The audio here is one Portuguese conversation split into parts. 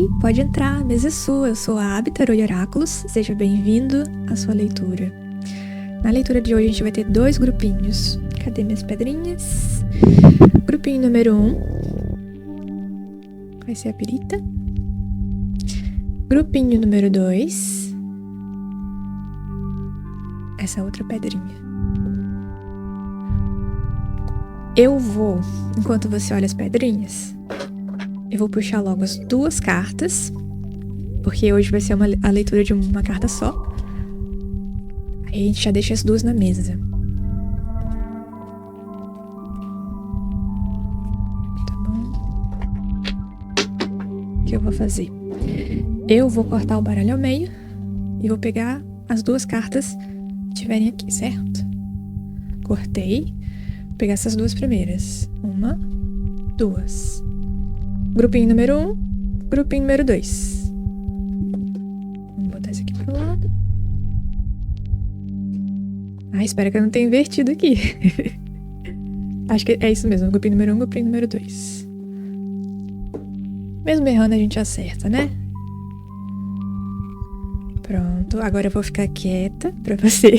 Oi, pode entrar, a mesa é sua. Eu sou a Abby Tarô e Oráculos. Seja bem-vindo à sua leitura. Na leitura de hoje a gente vai ter 2 grupinhos. Cadê minhas pedrinhas? Grupinho número 1 vai ser a perita. Grupinho número 2, essa outra pedrinha. Eu vou, enquanto você olha as pedrinhas, eu vou puxar logo as 2 cartas, porque hoje vai ser a leitura de uma carta só. Aí a gente já deixa as 2 na mesa. Tá bom? O que eu vou fazer? Eu vou cortar o baralho ao meio e vou pegar as 2 cartas que tiverem aqui, certo? Cortei. Vou pegar essas 2 primeiras. 1, 2. Grupinho número 1, grupinho número 2. Vamos botar esse aqui pro lado. Espero que eu não tenha invertido aqui. Acho que é isso mesmo, grupinho número 1, grupinho número 2. Mesmo errando a gente acerta, né? Pronto, agora eu vou ficar quieta pra você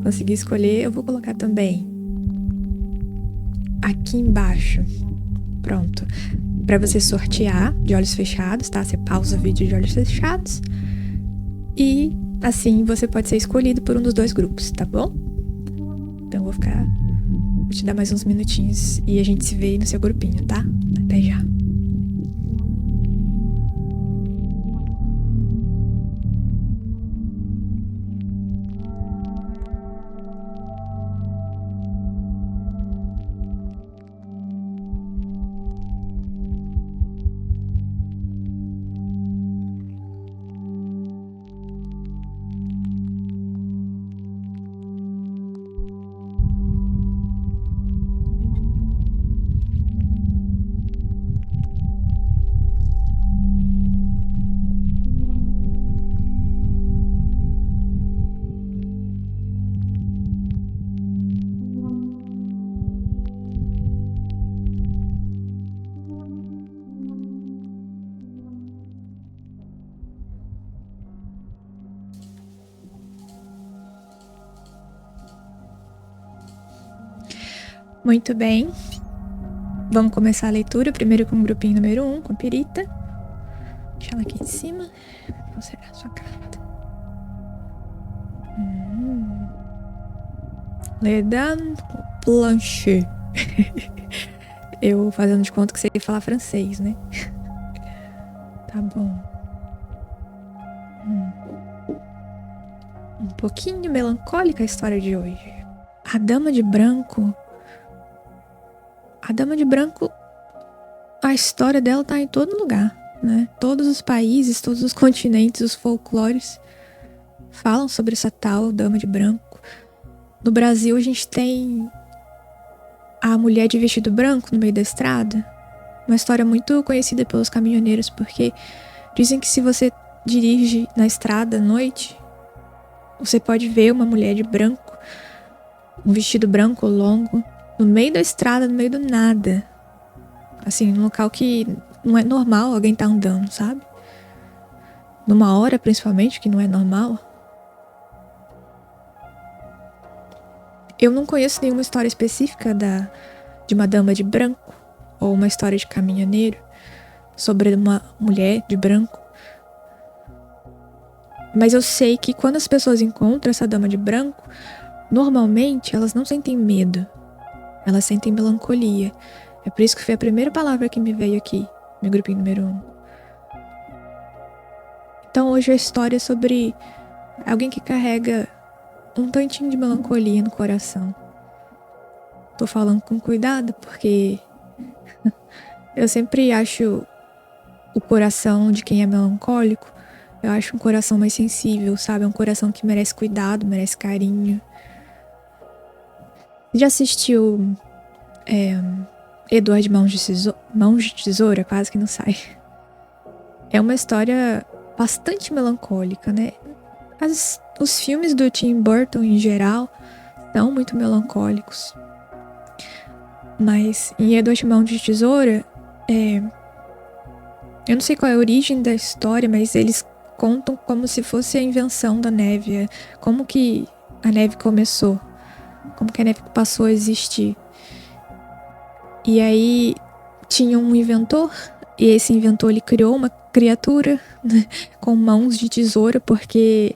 conseguir escolher. Eu vou colocar também aqui embaixo. Pronto. Pra você sortear de olhos fechados, tá? Você pausa o vídeo de olhos fechados. E assim você pode ser escolhido por um dos 2 grupos, tá bom? Então eu vou te dar mais uns minutinhos e a gente se vê no seu grupinho, tá? Até já. Muito bem. Vamos começar a leitura, primeiro com o grupinho número 1, com a perita. Deixa ela aqui em cima. Vou será a sua carta. Le Dame Blanche. Eu fazendo de conta que sei falar francês, né? Tá bom. Um pouquinho melancólica a história de hoje. A Dama de Branco, a história dela tá em todo lugar, né? Todos os países, todos os continentes, os folclores falam sobre essa tal Dama de Branco. No Brasil a gente tem a mulher de vestido branco no meio da estrada. Uma história muito conhecida pelos caminhoneiros, porque dizem que se você dirige na estrada à noite, você pode ver uma mulher de branco, um vestido branco longo, no meio da estrada, no meio do nada. Assim, num local que não é normal alguém tá andando, sabe? Numa hora, principalmente, que não é normal. Eu não conheço nenhuma história específica de uma dama de branco, ou uma história de caminhoneiro, sobre uma mulher de branco. Mas eu sei que quando as pessoas encontram essa dama de branco, normalmente elas não sentem medo. Elas sentem melancolia. É por isso que foi a primeira palavra que me veio aqui, no grupinho número 1. Então hoje a história é sobre alguém que carrega um tantinho de melancolia no coração. Tô falando com cuidado porque eu sempre acho o coração de quem é melancólico, eu acho um coração mais sensível, sabe? É um coração que merece cuidado, merece carinho. Já assistiu Edward Mãos de Tesoura? Quase que não sai. É uma história bastante melancólica, né? Os filmes do Tim Burton, em geral, são muito melancólicos. Mas em Edward Mãos de Tesoura, Eu não sei qual é a origem da história, mas eles contam como se fosse a invenção da neve. Como que a neve começou. Como que a neve passou a existir. E aí tinha um inventor. E esse inventor, ele criou uma criatura, né, com mãos de tesoura, porque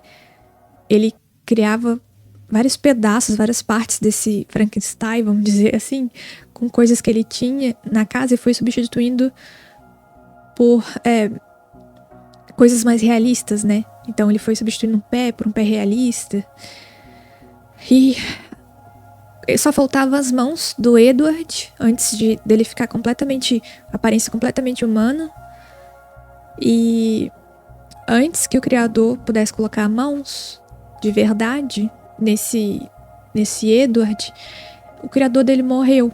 ele criava vários pedaços, várias partes desse Frankenstein, vamos dizer assim, com coisas que ele tinha na casa, e foi substituindo por coisas mais realistas, né? Então ele foi substituindo um pé por um pé realista. E só faltavam as mãos do Edward antes dele ficar aparência completamente humana. E antes que o criador pudesse colocar mãos de verdade nesse Edward, o criador dele morreu.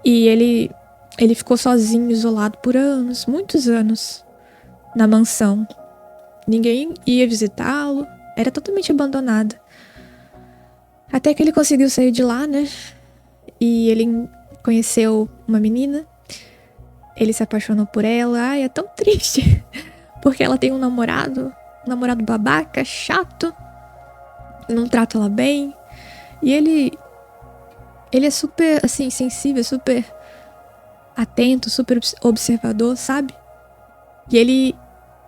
E ele ficou sozinho, isolado por anos, muitos anos, na mansão. Ninguém ia visitá-lo, era totalmente abandonado. Até que ele conseguiu sair de lá, né? E ele conheceu uma menina. Ele se apaixonou por ela. Ai, é tão triste. Porque ela tem um namorado babaca, chato. Não trata ela bem. E ele é super, assim, sensível, super atento, super observador, sabe? E ele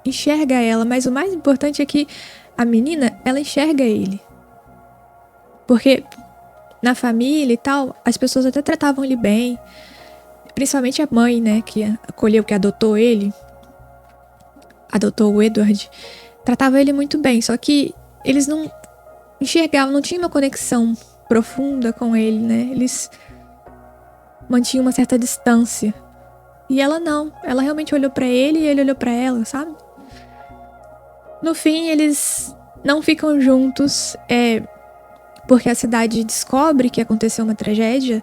enxerga ela, mas o mais importante é que a menina, ela enxerga ele. Porque na família e tal, as pessoas até tratavam ele bem. Principalmente a mãe, né, que acolheu, que adotou ele. Adotou o Edward. Tratava ele muito bem, só que eles não enxergavam, não tinha uma conexão profunda com ele, né? Eles mantinham uma certa distância. E ela não. Ela realmente olhou pra ele e ele olhou pra ela, sabe? No fim, eles não ficam juntos, porque a cidade descobre que aconteceu uma tragédia.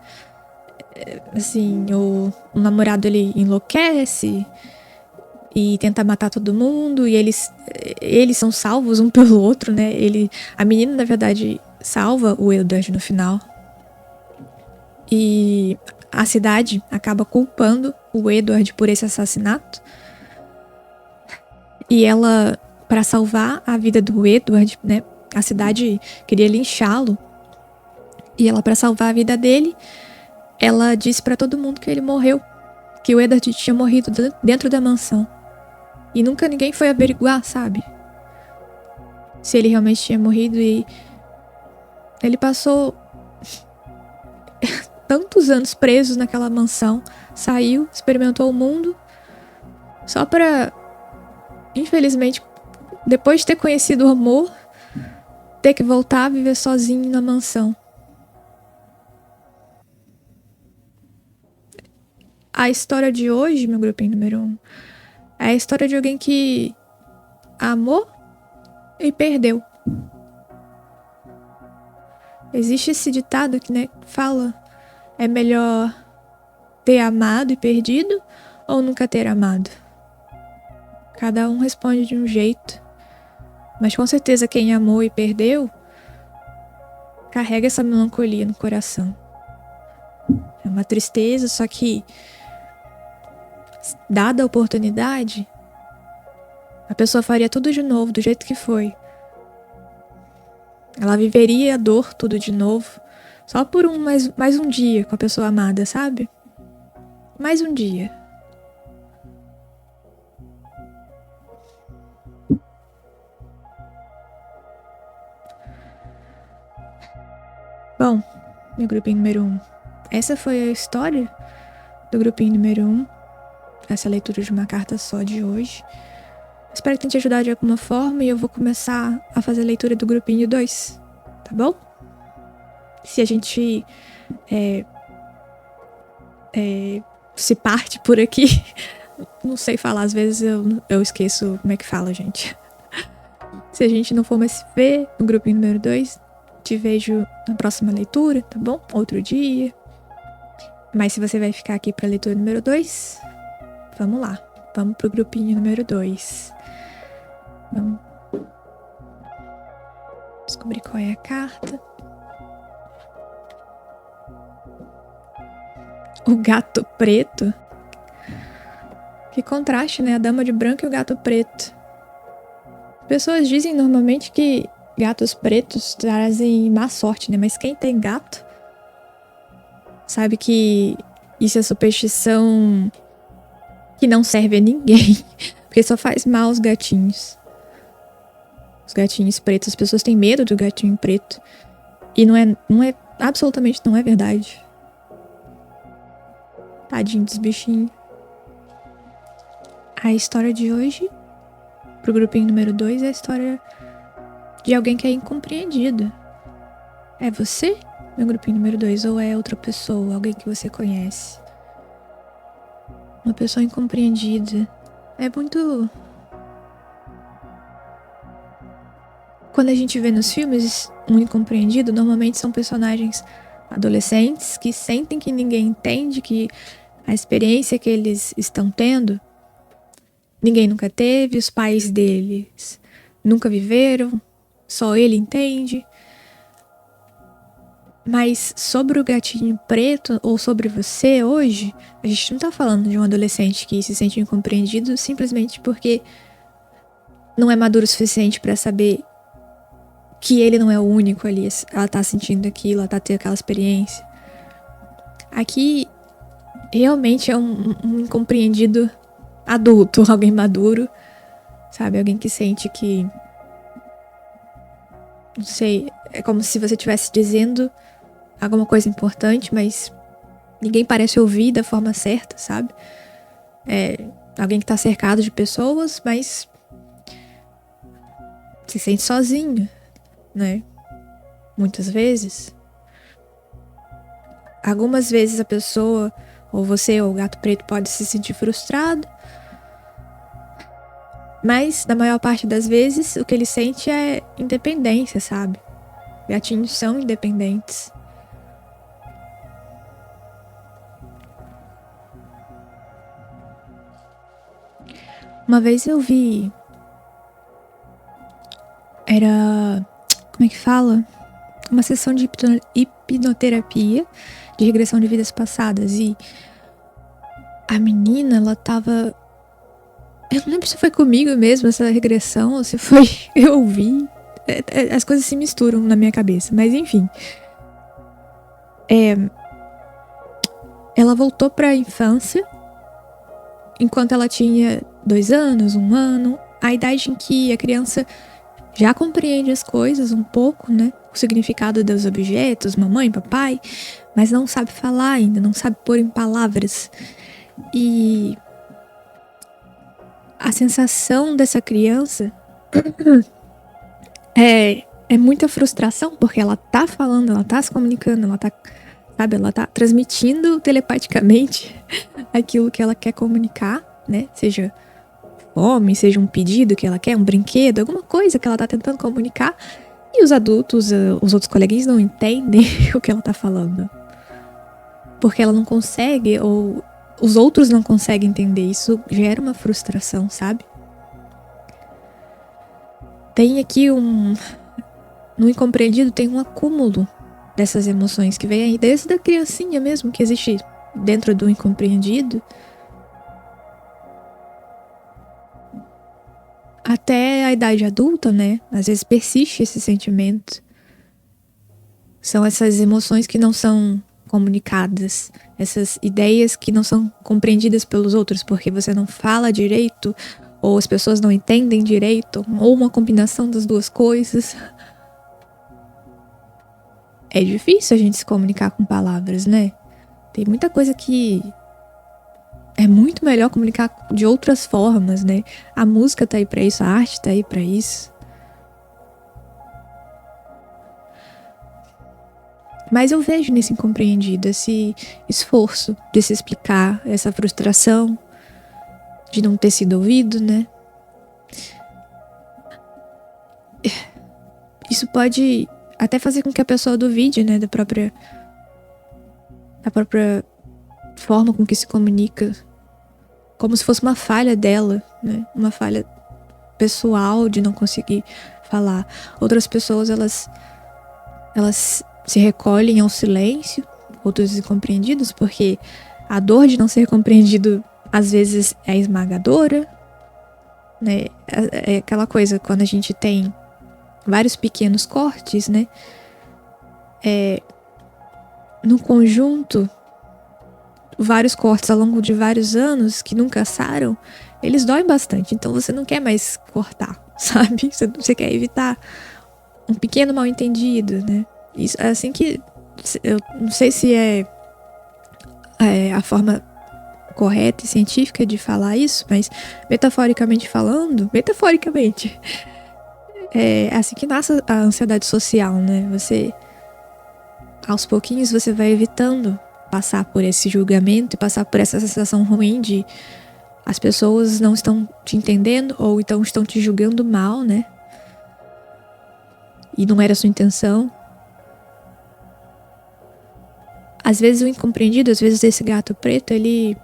Assim, o namorado, ele enlouquece e tenta matar todo mundo, e eles são salvos um pelo outro, né? A menina, na verdade, salva o Edward no final. E a cidade acaba culpando o Edward por esse assassinato. E ela, para salvar a vida do Edward, né? A cidade queria linchá-lo. E ela, para salvar a vida dele, ela disse para todo mundo que ele morreu. Que o Edward tinha morrido dentro da mansão. E nunca ninguém foi averiguar, sabe? Se ele realmente tinha morrido. E ele passou tantos anos preso naquela mansão. Saiu, experimentou o mundo. Só pra, infelizmente, depois de ter conhecido o amor, ter que voltar a viver sozinho na mansão. A história de hoje, meu grupinho número 1, é a história de alguém que amou e perdeu. Existe esse ditado que, né, fala: é melhor ter amado e perdido ou nunca ter amado? Cada um responde de um jeito. Mas com certeza quem amou e perdeu carrega essa melancolia no coração. É uma tristeza, só que, dada a oportunidade, a pessoa faria tudo de novo, do jeito que foi. Ela viveria a dor tudo de novo, só por mais um dia com a pessoa amada, sabe? Mais um dia. Bom, meu grupinho número 1. Essa foi a história do grupinho número 1. Essa leitura de uma carta só de hoje. Espero que tenha te ajudado de alguma forma e eu vou começar a fazer a leitura do grupinho 2, tá bom? Se a gente se parte por aqui, não sei falar, às vezes eu esqueço como é que fala, gente. Se a gente não for mais se ver no grupinho número 2, te vejo na próxima leitura, tá bom? Outro dia. Mas se você vai ficar aqui pra leitura número 2, vamos lá. Vamos pro grupinho número 2. Vamos descobrir qual é a carta. O gato preto. Que contraste, né? A dama de branco e o gato preto. Pessoas dizem normalmente que gatos pretos trazem má sorte, né? Mas quem tem gato sabe que isso é superstição que não serve a ninguém. Porque só faz mal aos gatinhos. Os gatinhos pretos. As pessoas têm medo do gatinho preto. E absolutamente não é verdade. Tadinho dos bichinhos. A história de hoje, pro grupinho número 2, é a história de alguém que é incompreendido. É você, meu grupinho número 2, ou é outra pessoa, alguém que você conhece? Uma pessoa incompreendida. É muito... Quando a gente vê nos filmes um incompreendido, normalmente são personagens adolescentes que sentem que ninguém entende, que a experiência que eles estão tendo, ninguém nunca teve, os pais deles nunca viveram, só ele entende. Mas sobre o gatinho preto, ou sobre você hoje, a gente não tá falando de um adolescente que se sente incompreendido simplesmente porque não é maduro o suficiente pra saber que ele não é o único ali. Ela tá sentindo aquilo, ela tá tendo aquela experiência. Aqui, realmente é um incompreendido adulto, alguém maduro, sabe? Alguém que sente que... Não sei, é como se você estivesse dizendo alguma coisa importante, mas ninguém parece ouvir da forma certa, sabe? É alguém que tá cercado de pessoas, mas se sente sozinho, né? Muitas vezes. Algumas vezes a pessoa, ou você, ou o gato preto, pode se sentir frustrado. Mas, na maior parte das vezes, o que ele sente é independência, sabe? Gatinhos são independentes. Uma vez eu vi... Era... Como é que fala? Uma sessão de hipnoterapia de regressão de vidas passadas. E a menina, ela tava... Eu não lembro se foi comigo mesmo essa regressão, ou se foi eu ouvi. As coisas se misturam na minha cabeça, mas enfim. Ela voltou pra infância, enquanto ela tinha 2 anos, 1 ano, a idade em que a criança já compreende as coisas um pouco, né? O significado dos objetos, mamãe, papai, mas não sabe falar ainda, não sabe pôr em palavras. E a sensação dessa criança é muita frustração, porque ela tá falando, ela tá se comunicando, ela tá, sabe, ela tá transmitindo telepaticamente aquilo que ela quer comunicar, né? Seja fome, seja um pedido que ela quer, um brinquedo, alguma coisa que ela tá tentando comunicar. E os adultos, os outros coleguinhas não entendem o que ela tá falando. Porque ela não consegue, ou os outros não conseguem entender. Isso gera uma frustração, sabe? Tem aqui no incompreendido tem um acúmulo dessas emoções que vem aí desde a criancinha mesmo, que existe dentro do incompreendido, até a idade adulta, né? Às vezes persiste esse sentimento. São essas emoções que não são comunicadas, essas ideias que não são compreendidas pelos outros, porque você não fala direito, ou as pessoas não entendem direito, ou uma combinação das duas coisas. É difícil a gente se comunicar com palavras, né? Tem muita coisa que é muito melhor comunicar de outras formas, né? A música tá aí pra isso, a arte tá aí pra isso. Mas eu vejo nesse incompreendido esse esforço de se explicar, essa frustração de não ter sido ouvido, né? Isso pode até fazer com que a pessoa duvide, né, da própria forma com que se comunica, como se fosse uma falha dela, né? Uma falha pessoal de não conseguir falar. Outras pessoas, elas se recolhem ao silêncio, outros incompreendidos, porque a dor de não ser compreendido às vezes é esmagadora, né? É aquela coisa, quando a gente tem vários pequenos cortes, né? No conjunto, vários cortes ao longo de vários anos que nunca saram, eles doem bastante. Então você não quer mais cortar, sabe? Você quer evitar um pequeno mal entendido, né? Isso é assim que... Eu não sei se é a forma correta e científica de falar isso, mas metaforicamente falando, é assim que nasce a ansiedade social, né? Você, aos pouquinhos, você vai evitando passar por esse julgamento e passar por essa sensação ruim de as pessoas não estão te entendendo ou então estão te julgando mal, né? E não era a sua intenção. Às vezes o incompreendido, às vezes esse gato preto, ele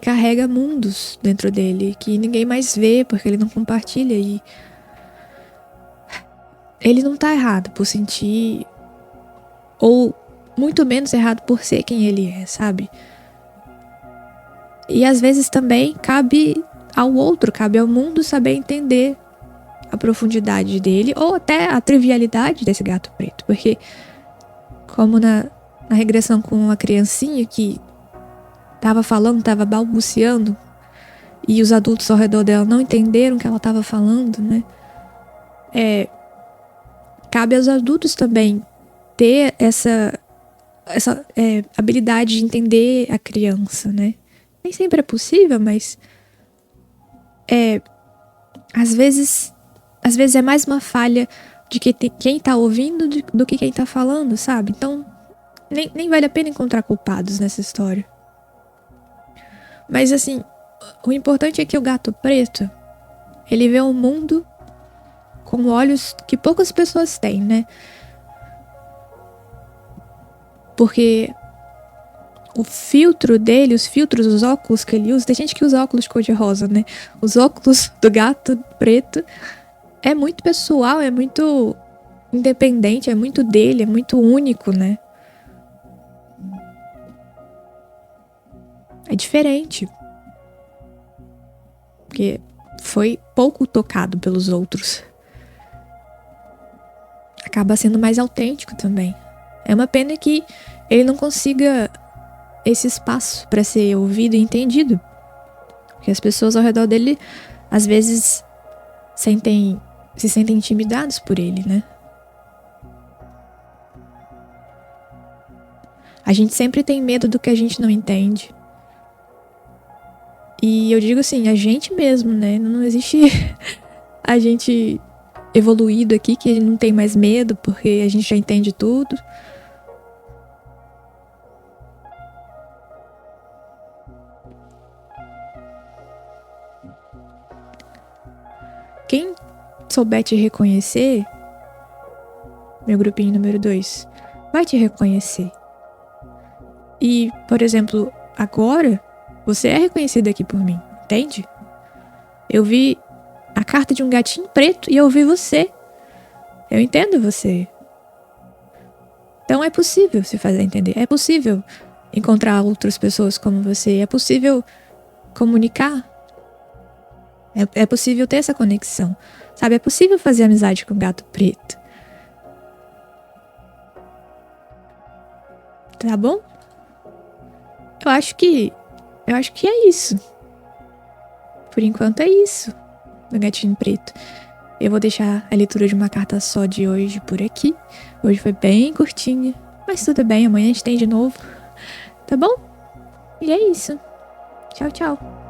carrega mundos dentro dele que ninguém mais vê porque ele não compartilha, e ele não tá errado por sentir, ou muito menos errado por ser quem ele é, sabe? E às vezes também cabe ao outro, cabe ao mundo saber entender a profundidade dele ou até a trivialidade desse gato preto, porque como na regressão com a criancinha que tava falando, tava balbuciando, e os adultos ao redor dela não entenderam o que ela tava falando, né? Cabe aos adultos também ter essa habilidade de entender a criança, né? Nem sempre é possível, mas às vezes é mais uma falha de quem tá ouvindo do que quem tá falando, sabe? Então, nem vale a pena encontrar culpados nessa história. Mas assim, o importante é que o gato preto, ele vê o mundo com olhos que poucas pessoas têm, né? Porque o filtro dele, os filtros, os óculos que ele usa, tem gente que usa óculos cor-de-rosa, né? Os óculos do gato preto é muito pessoal, é muito independente, é muito dele, é muito único, né? É diferente. Porque foi pouco tocado pelos outros. Acaba sendo mais autêntico também. É uma pena que ele não consiga esse espaço para ser ouvido e entendido. Porque as pessoas ao redor dele, às vezes, se sentem intimidados por ele, né? A gente sempre tem medo do que a gente não entende. E eu digo assim, a gente mesmo, né? Não existe a gente evoluído aqui que não tem mais medo porque a gente já entende tudo. Quem souber te reconhecer, meu grupinho número 2, vai te reconhecer. E, por exemplo, agora, você é reconhecido aqui por mim, entende? Eu vi a carta de um gatinho preto e eu vi você. Eu entendo você. Então é possível se fazer entender. É possível encontrar outras pessoas como você. É possível comunicar. É possível ter essa conexão. Sabe, é possível fazer amizade com o gato preto. Tá bom? Eu acho que é isso. Por enquanto é isso, meu gatinho preto. Eu vou deixar a leitura de uma carta só de hoje por aqui. Hoje foi bem curtinha, mas tudo bem, amanhã a gente tem de novo. Tá bom? E é isso. Tchau, tchau.